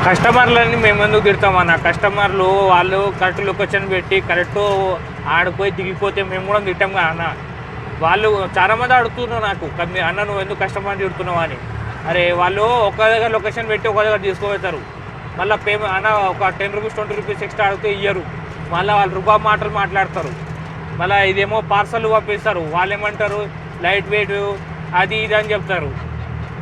కస్టమర్లని మేము ఎందుకు తిడతామన్న? కస్టమర్లు వాళ్ళు కరెక్ట్ లొకేషన్ పెట్టి కరెక్ట్ ఆడిపోయి దిగిపోతే మేము కూడా తిట్టాం కదా అన్న. వాళ్ళు చాలామంది అడుగుతున్నారు నాకు, అన్న నువ్వు ఎందుకు కస్టమర్ తిడుతున్నావు అని. అరే వాళ్ళు ఒక దగ్గర లొకేషన్ పెట్టి ఒక దగ్గర తీసుకుపోతారు, మళ్ళీ అన్న ఒక 10 రూపీస్ 20 రూపీస్ ఎక్స్ట్రా అడిగితే ఇయ్యరు, మళ్ళీ వాళ్ళు రూపాయి మాటలు మాట్లాడతారు. మళ్ళీ ఇదేమో పార్సల్ పంపిస్తారు, వాళ్ళు ఏమంటారు లైట్ వెయిట్ అది ఇది అని చెప్తారు.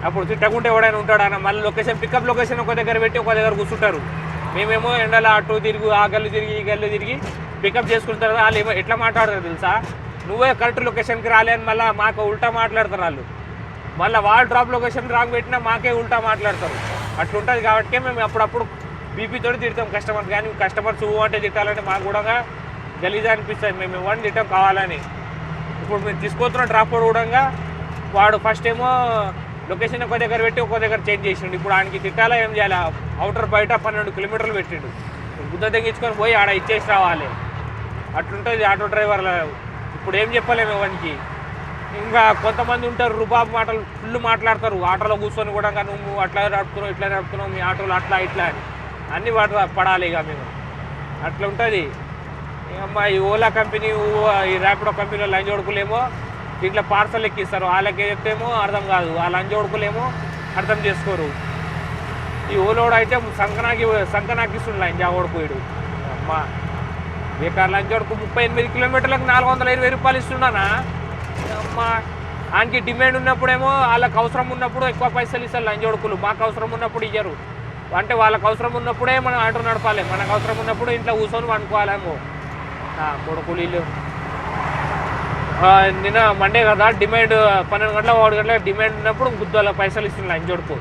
అప్పుడు తిట్టకుంటే ఎవడైనా ఉంటాడు అన్న. మళ్ళీ లొకేషన్ పికప్ లొకేషన్ ఒక దగ్గర పెట్టి ఒక దగ్గర కూర్చుంటారు. మేమేమో ఎండలో అటు తిరిగి ఆ గల్లు తిరిగి ఈ గల్లు తిరిగి పికప్ చేసుకుంటారు. వాళ్ళు ఏమో ఎట్లా మాట్లాడతారు తెలుసా, నువ్వే కరెక్ట్ లొకేషన్కి రాలే అని మళ్ళీ మాకు ఉల్టా మాట్లాడతారు వాళ్ళు. మళ్ళీ వాళ్ళు డ్రాప్ లొకేషన్ రాంగ్ పెట్టినా మాకే ఉల్టా మాట్లాడతారు. అట్లుంటుంది కాబట్టి మేము అప్పుడప్పుడు బీపీతో తిడతాం కస్టమర్స్. కానీ కస్టమర్స్ అంటే తిట్టాలంటే మాకు కూడా గలీజా అనిపిస్తుంది. మేము ఎవరిని తిట్టాం కావాలని. ఇప్పుడు మేము తీసుకొస్తున్న డ్రాప్ కూడా వాడు ఫస్ట్ ఏమో లొకేషన్ ఒక దగ్గర పెట్టి ఒక దగ్గర చేంజ్ చేసిండు. ఇప్పుడు ఆయనకి తిట్టాలా ఏం చేయాలి, అవుటర్ బయట 12 కిలోమీటర్లు పెట్టిండు. బుద్ధ తెగించుకొని పోయి ఆడ ఇచ్చేసి రావాలి. అట్లుంటుంది ఆటో డ్రైవర్ల. ఇప్పుడు ఏం చెప్పలేము ఎవరికి. ఇంకా కొంతమంది ఉంటారు రుబాబు మాటలు ఫుల్ మాట్లాడతారు. ఆటోలో కూర్చొని కూడా నువ్వు అట్లా నడుపుతున్నావు ఇట్లా నడుపుతున్నావు, మీ ఆటోలో అట్లా ఇట్లా అని అన్నీ పడాలి. ఇక మేము అట్లా ఉంటుంది. అమ్మ ఈ ఓలా కంపెనీ ఈ ర్యాపిడో కంపెనీలో లంచ్ కొడుకులేమో దీంట్లో పార్సల్ ఎక్కిస్తారు. వాళ్ళకి చెప్తేమో అర్థం కాదు, ఆ లంచ్ కొడుకులేమో అర్థం చేసుకోరు. ఈ ఓలోడు అయితే సంకనాకిస్తుండు లంచ్ కొడుకుడు. అమ్మ బేకార్ లంచ్ కొడుకు 38 కిలోమీటర్లకు 420 రూపాయలు ఇస్తున్నానా. అమ్మ ఆయనకి డిమాండ్ ఉన్నప్పుడేమో వాళ్ళకి అవసరం ఉన్నప్పుడు ఎక్కువ పైసలు ఇస్తారు లంచ్ కొడుకులు, మాకు అవసరం ఉన్నప్పుడు ఇయ్యరు. అంటే వాళ్ళకి అవసరం ఉన్నప్పుడే మనం ఆటో నడపాలి, మనకు అవసరం ఉన్నప్పుడు ఇంట్లో కూర్చొని వండుకోవాలేమో కొడుకులు వీళ్ళు. నిన్న మండే కదా డిమాండ్ 12 గంటల 1 గంటల డిమాండ్ ఉన్నప్పుడు గుద్దల పైసలు ఇస్తుంది లంచ్ కొడుకు.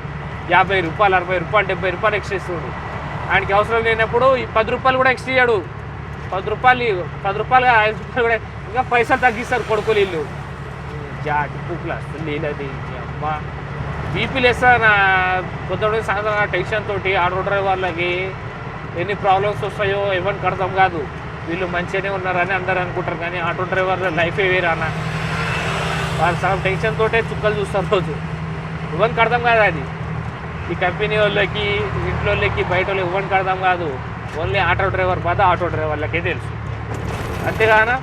50 రూపాయలు 60 రూపాయలు 70 రూపాయలు ఎక్స్ట్రా ఇస్తుండు. ఆయనకి అవసరం లేనప్పుడు 10 రూపాయలు కూడా ఎక్స్ట్రా ఇయ్యాడు. 10 రూపాయలు 5 రూపాయలు కూడా ఇంకా పైసలు తగ్గిస్తారు కొడుకులు వీళ్ళు. జాటి పూకులు వస్తుంది వీళ్ళది. అమ్మ బీపీలు వేస్తారు నా పొద్దున సాధారణ టెన్షన్ తోటి ఆటో డ్రైవర్లకి ఎన్ని ప్రాబ్లమ్స్ వస్తాయో ఎవరికి అర్థం కాదు. వీళ్ళు మంచిగానే ఉన్నారని అందరు అనుకుంటారు, కానీ ఆటో డ్రైవర్ల లైఫే వేరే అన్న. వాళ్ళు సగం టెన్షన్ తోటే చుక్కలు చూస్తారు రోజు. ఎవరికి అర్థం కాదు అది. ఈ కంపెనీ వాళ్ళకి ఇంట్లో వాళ్ళకి బయట వాళ్ళకి ఎవరికి అర్థం కాదు. ఓన్లీ ఆటో డ్రైవర్ బాధ ఆటో డ్రైవర్లకే తెలుసు, అంతేగానా.